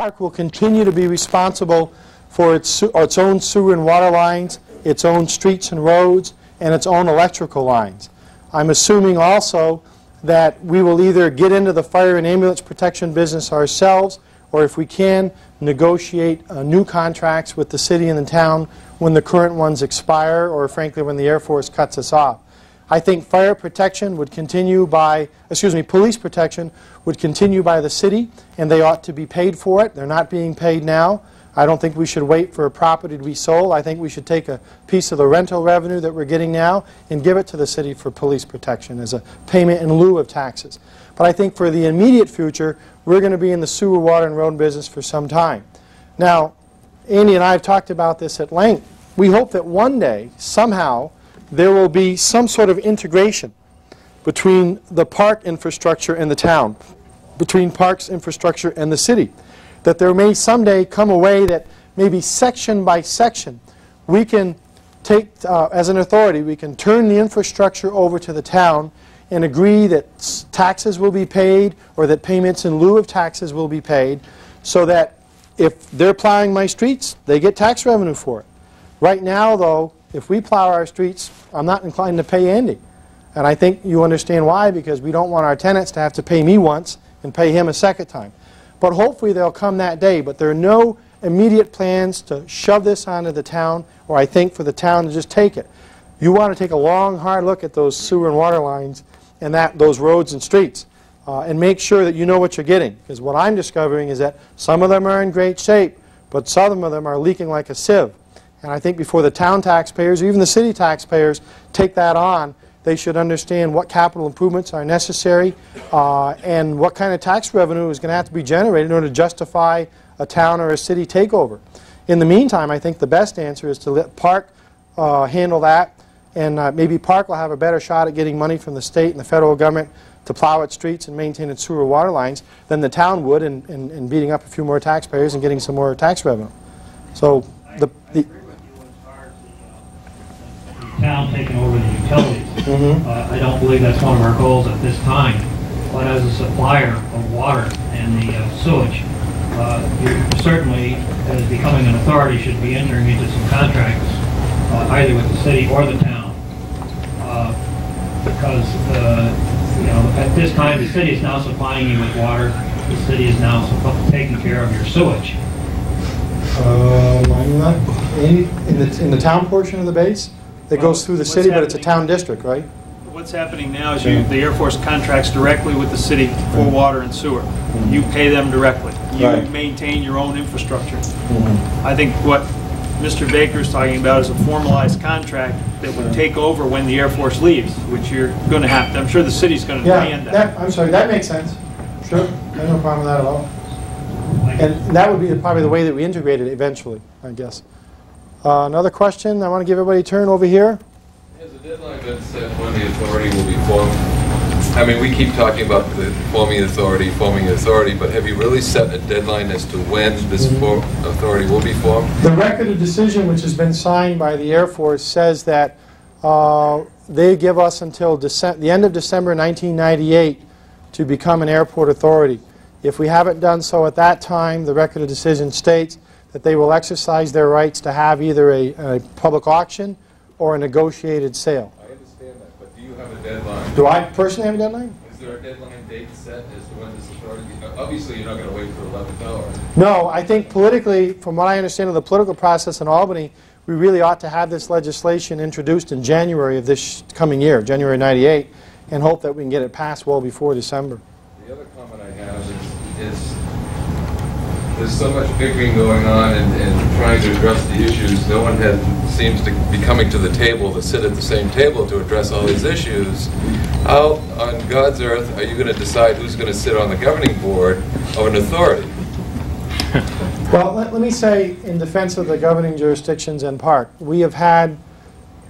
park will continue to be responsible for its own sewer and water lines, its own streets and roads, and its own electrical lines. I'm assuming also that we will either get into the fire and ambulance protection business ourselves, or if we can, negotiate new contracts with the city and the town when the current ones expire, or frankly when the Air Force cuts us off. I think fire protection would continue by, police protection would continue by the city, and they ought to be paid for it. They're not being paid now. I don't think we should wait for a property to be sold. I think we should take a piece of the rental revenue that we're getting now and give it to the city for police protection as a payment in lieu of taxes. But I think for the immediate future, we're going to be in the sewer, water, and road business for some time. Now, Andy and I have talked about this at length. We hope that one day, somehow, there will be some sort of integration between the park infrastructure and the town, between parks infrastructure and the city. That there may someday come a way that maybe section by section we can take, as an authority, we can turn the infrastructure over to the town and agree that taxes will be paid or that payments in lieu of taxes will be paid, so that if they're plowing my streets, they get tax revenue for it. Right now, though, if we plow our streets, I'm not inclined to pay Andy. And I think you understand why, because we don't want our tenants to have to pay me once and pay him a second time. But hopefully they'll come that day. But there are no immediate plans to shove this onto the town, or I think for the town to just take it. You want to take a long, hard look at those sewer and water lines and those roads and streets, and make sure that you know what you're getting. Because what I'm discovering is that some of them are in great shape, but some of them are leaking like a sieve. And I think before the town taxpayers, or even the city taxpayers, take that on, they should understand what capital improvements are necessary and what kind of tax revenue is going to have to be generated in order to justify a town or a city takeover. In the meantime, I think the best answer is to let PARC handle that, and maybe PARC will have a better shot at getting money from the state and the federal government to plow its streets and maintain its sewer water lines than the town would in beating up a few more taxpayers and getting some more tax revenue. So the town taking over the utilities. I don't believe that's one of our goals at this time. But as a supplier of water and the sewage, you certainly, as becoming an authority, should be entering into some contracts, either with the city or the town, because at this time the city is now supplying you with water. The city is now taking care of your sewage. In the town portion of the base? That goes through the city, but it's a town district, right? What's happening now is the Air Force contracts directly with the city for water and sewer. You pay them directly. You maintain your own infrastructure. I think what Mr. Baker is talking about is a formalized contract that would take over when the Air Force leaves, which you're going to have to. I'm sure the city's going to demand that. I'm sorry, that makes sense. Sure, I have no problem with that at all. And that would be probably the way that we integrate it eventually, I guess. Another question. I want to give everybody a turn over here. Has a deadline been set when the authority will be formed? I mean, we keep talking about the forming authority, but have you really set a deadline as to when this authority will be formed? The record of decision, which has been signed by the Air Force, says that they give us until the end of December 1998 to become an airport authority. If we haven't done so at that time, the record of decision states that they will exercise their rights to have either a public auction or a negotiated sale. I understand that, but do you have a deadline? Do I personally have a deadline? Is there a deadline date set as to when this authority... Obviously, you're not going to wait for 11th hour. No, I think politically, from what I understand of the political process in Albany, we really ought to have this legislation introduced in January of this coming year, January '98, and hope that we can get it passed well before December. The other comment I have is there's so much bickering going on and trying to address the issues. No one seems to be coming to the table to sit at the same table to address all these issues. How on God's earth are you going to decide who's going to sit on the governing board of an authority? Well, let me say in defense of the governing jurisdictions and PARC, we have had,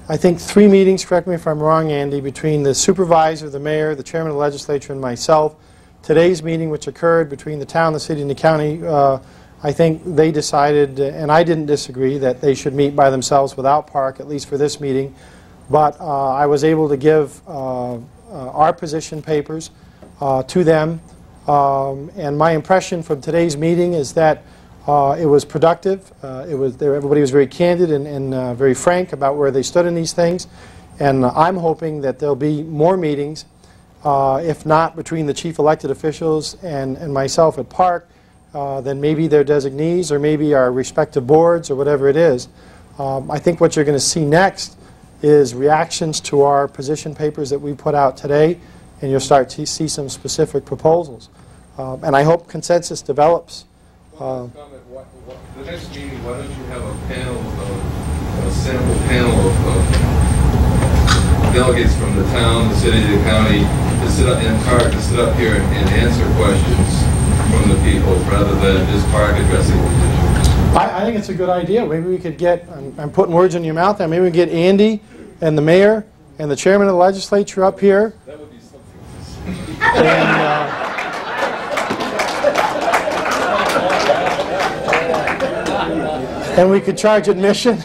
I think, 3 meetings, correct me if I'm wrong, Andy, between the supervisor, the mayor, the chairman of the legislature, and myself. Today's meeting, which occurred between the town, the city, and the county, I think they decided, and I didn't disagree, that they should meet by themselves without PARC, at least for this meeting. But I was able to give our position papers to them And my impression from today's meeting is that it was productive. Everybody was very candid and very frank about where they stood in these things. And I'm hoping that there'll be more meetings, if not between the chief elected officials and myself at PARC, then maybe their designees or maybe our respective boards or whatever it is. I think what you're going to see next is reactions to our position papers that we put out today, and you'll start to see some specific proposals. And I hope consensus develops. The next meeting, why don't you have a panel, a sample panel of delegates from the town, the city, the county, to sit up in PARC, to sit up here and answer questions from the people, rather than just PARC addressing these issues. I think it's a good idea. Maybe we could get, I'm putting words in your mouth now, maybe we get Andy and the mayor and the chairman of the legislature up here. That would be something. And we could charge admission.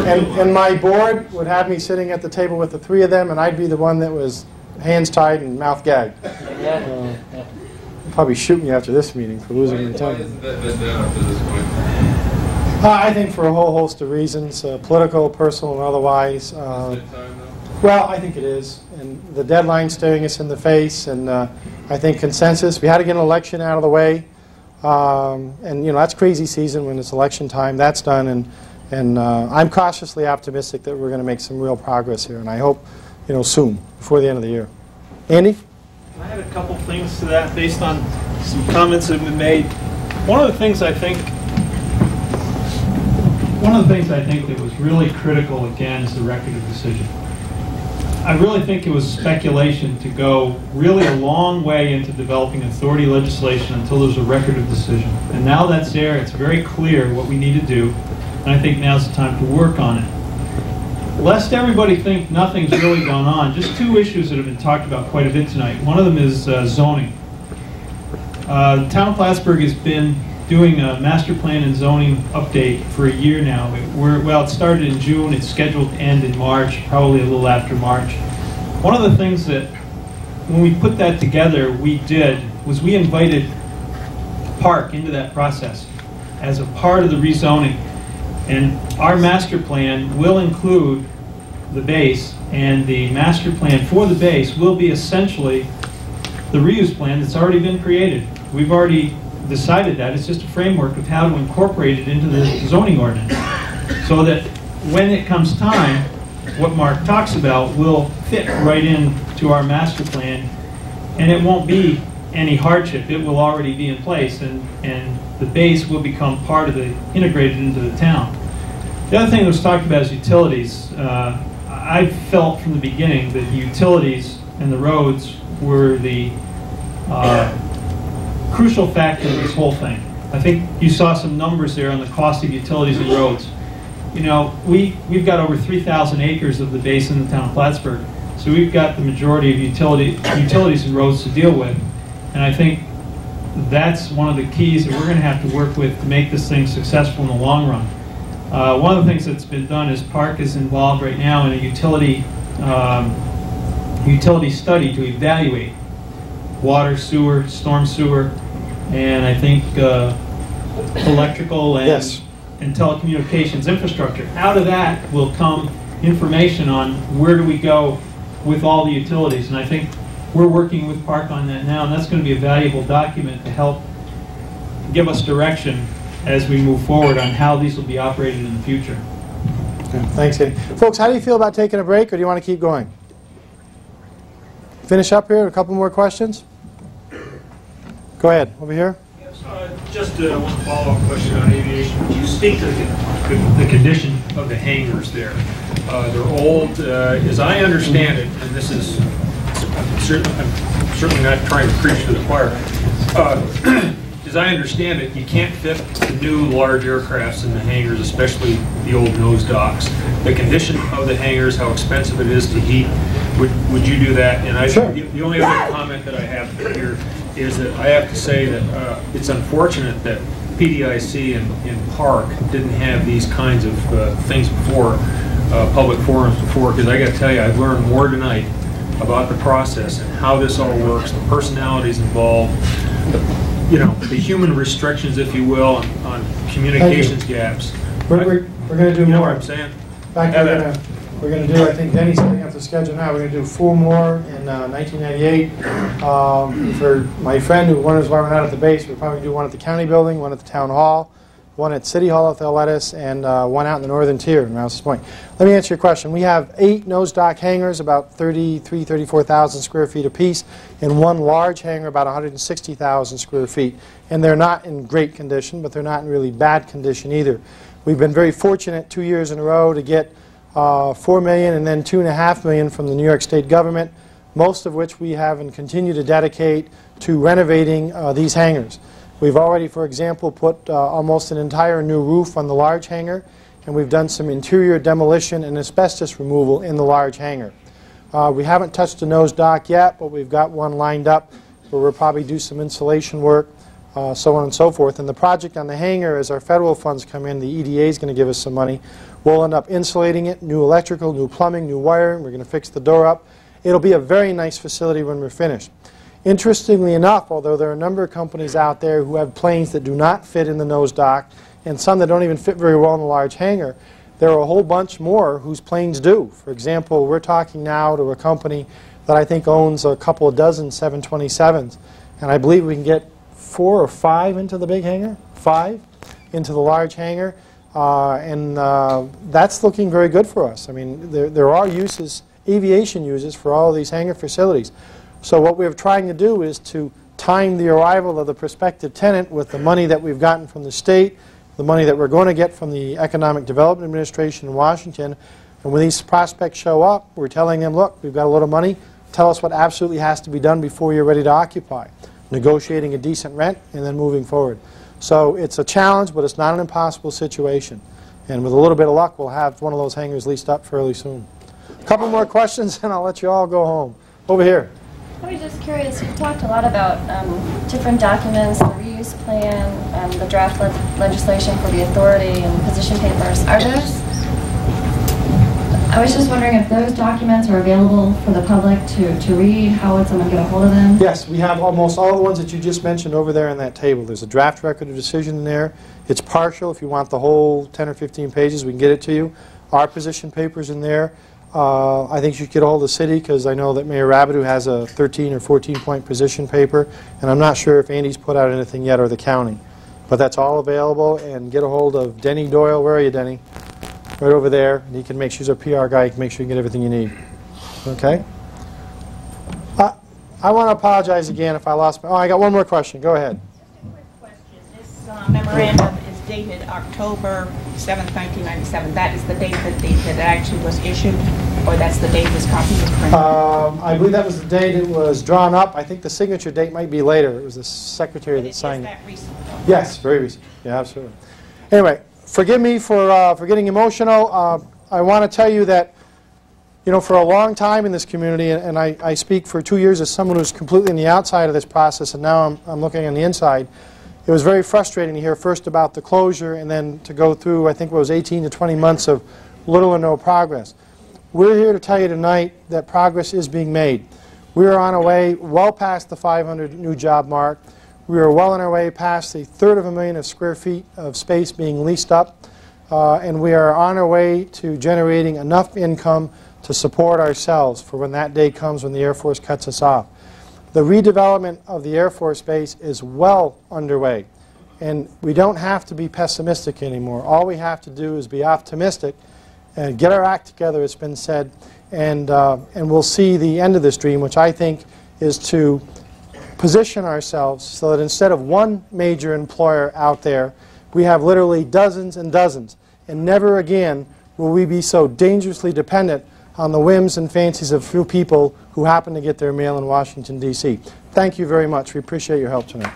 And my board would have me sitting at the table with the three of them, and I'd be the one that was hands tied and mouth gagged. Probably shoot me after this meeting for losing my temper. Why isn't that been done up to this point? I think for a whole host of reasons, political, personal, and otherwise. Is it time, though? Well, I think it is. And the deadline's staring us in the face, and I think consensus. We had to get an election out of the way. And, you know, that's crazy season when it's election time. That's done. And I'm cautiously optimistic that we're going to make some real progress here. And I hope, you know, soon, before the end of the year. Andy? I had a couple things to that based on some comments that have been made. One of the things I think that was really critical, again, is the record of decision. I really think it was speculation to go really a long way into developing authority legislation until there's a record of decision. And now that's there, it's very clear what we need to do, and I think now's the time to work on it. Lest everybody think nothing's really gone on, just two issues that have been talked about quite a bit tonight. One of them is zoning. The town of Plattsburgh has been doing a master plan and zoning update for a year now. It started in June, it's scheduled to end in March, probably a little after March. One of the things that, when we put that together, we did, was we invited PARC into that process as a part of the rezoning. And our master plan will include the base, and the master plan for the base will be essentially the reuse plan that's already been created. We've already decided that. It's just a framework of how to incorporate it into the zoning ordinance, so that when it comes time, what Mark talks about will fit right into our master plan, and it won't be any hardship. It will already be in place, and the base will become part of the, integrated into the town. The other thing that was talked about is utilities. I felt from the beginning that utilities and the roads were the crucial factor in this whole thing. I think you saw some numbers there on the cost of utilities and roads. You know, we've got over 3,000 acres of the base in the town of Plattsburgh, so we've got the majority of utilities and roads to deal with. And I think that's one of the keys that we're going to have to work with to make this thing successful in the long run. One of the things that's been done is PARC is involved right now in a utility study to evaluate water, sewer, storm sewer, and I think electrical and, yes, and telecommunications infrastructure. Out of that will come information on where do we go with all the utilities, and I think we're working with PARC on that now, and that's going to be a valuable document to help give us direction as we move forward on how these will be operated in the future. Okay, thanks, Andy. Folks, how do you feel about taking a break, or do you want to keep going? Finish up here, a couple more questions? Go ahead, over here. Yes, just one follow-up question on aviation. Could you speak to the condition of the hangars there? They're old, as I understand it, and this is, I'm certainly not trying to preach to the choir. As I understand it, you can't fit the new large aircrafts in the hangars, especially the old nose docks. The condition of the hangars, how expensive it is to heat, would you do that? And sure. The only other comment that I have here is that I have to say that it's unfortunate that PDIC and PARC didn't have these kinds of things before, public forums before, because I got to tell you, I've learned more tonight about the process and how this all works, the personalities involved, the human restrictions, if you will, on communications gaps. We're going to do You know more. what I'm saying? In fact, we're going to do, I think Denny's setting up the schedule now, we're going to do 4 more in 1998. For my friend who wonders why we're not at the base, we'll probably do one at the county building, one at the town hall, one at City Hall if they'll let us, and one out in the northern tier in Rouse's Point. Let me answer your question. We have 8 nose dock hangars, about 34,000 square feet apiece, and 1 large hangar, about 160,000 square feet. And they're not in great condition, but they're not in really bad condition either. We've been very fortunate 2 years in a row to get $4 million and then $2.5 million from the New York State government, most of which we have and continue to dedicate to renovating these hangars. We've already, for example, put almost an entire new roof on the large hangar, and we've done some interior demolition and asbestos removal in the large hangar. We haven't touched the nose dock yet, but we've got one lined up where we'll probably do some insulation work, so on and so forth. And the project on the hangar, as our federal funds come in, the EDA is going to give us some money. We'll end up insulating it, new electrical, new plumbing, new wiring. We're going to fix the door up. It'll be a very nice facility when we're finished. Interestingly enough, although there are a number of companies out there who have planes that do not fit in the nose dock and some that don't even fit very well in the large hangar, there are a whole bunch more whose planes do. For example, we're talking now to a company that I think owns a couple of dozen 727s, and I believe we can get 4 or 5 into the big hangar, 5 into the large hangar, and that's looking very good for us. I mean, there are uses, aviation uses for all of these hangar facilities. So what we're trying to do is to time the arrival of the prospective tenant with the money that we've gotten from the state, the money that we're going to get from the Economic Development Administration in Washington. And when these prospects show up, we're telling them, look, we've got a little money. Tell us what absolutely has to be done before you're ready to occupy. Negotiating a decent rent and then moving forward. So it's a challenge, but it's not an impossible situation. And with a little bit of luck, we'll have one of those hangars leased up fairly soon. A couple more questions, and I'll let you all go home. Over here. I was just curious, you talked a lot about different documents, the reuse plan, the draft legislation for the authority and position papers. Are those, I was just wondering if those documents are available for the public to read. How would someone get a hold of them? Yes, we have almost all the ones that you just mentioned over there on that table. There's a draft record of decision in there. It's partial. If you want the whole 10 or 15 pages, we can get it to you. Our position papers in there. I think you should get a hold of the city because I know that Mayor Rabideau has a 13 or 14-point position paper, and I'm not sure if Andy's put out anything yet or the county. But that's all available, and get a hold of Denny Doyle. Where are you, Denny? Right over there. And he can make sure he's a PR guy. He can make sure you get everything you need. Okay? I want to apologize again if I lost my... Oh, I got one more question. Go ahead. Just a quick question. This memorandum is dated October 7th, 1997. That is the date that it actually was issued, or that's the date this copy was printed? I believe that was the date it was drawn up. I think the signature date might be later. It was the secretary that signed it. Is that recent? Yes, very recent. Yeah, absolutely. Anyway, forgive me for getting emotional. I want to tell you that, you know, for a long time in this community, and I speak for 2 years as someone who's completely on the outside of this process, and now I'm looking on the inside. It was very frustrating to hear first about the closure and then to go through, I think it was 18 to 20 months of little or no progress. We're here to tell you tonight that progress is being made. We are on our way well past the 500 new job mark. We are well on our way past the 1/3 square feet of space being leased up, and we are on our way to generating enough income to support ourselves for when that day comes when the Air Force cuts us off. The redevelopment of the Air Force Base is well underway, and we don't have to be pessimistic anymore. All we have to do is be optimistic and get our act together, it's been said, and we'll see the end of this dream, which I think is to position ourselves so that instead of one major employer out there, we have literally dozens and dozens, and never again will we be so dangerously dependent on the whims and fancies of a few people who happen to get their mail in Washington, D.C. Thank you very much. We appreciate your help tonight.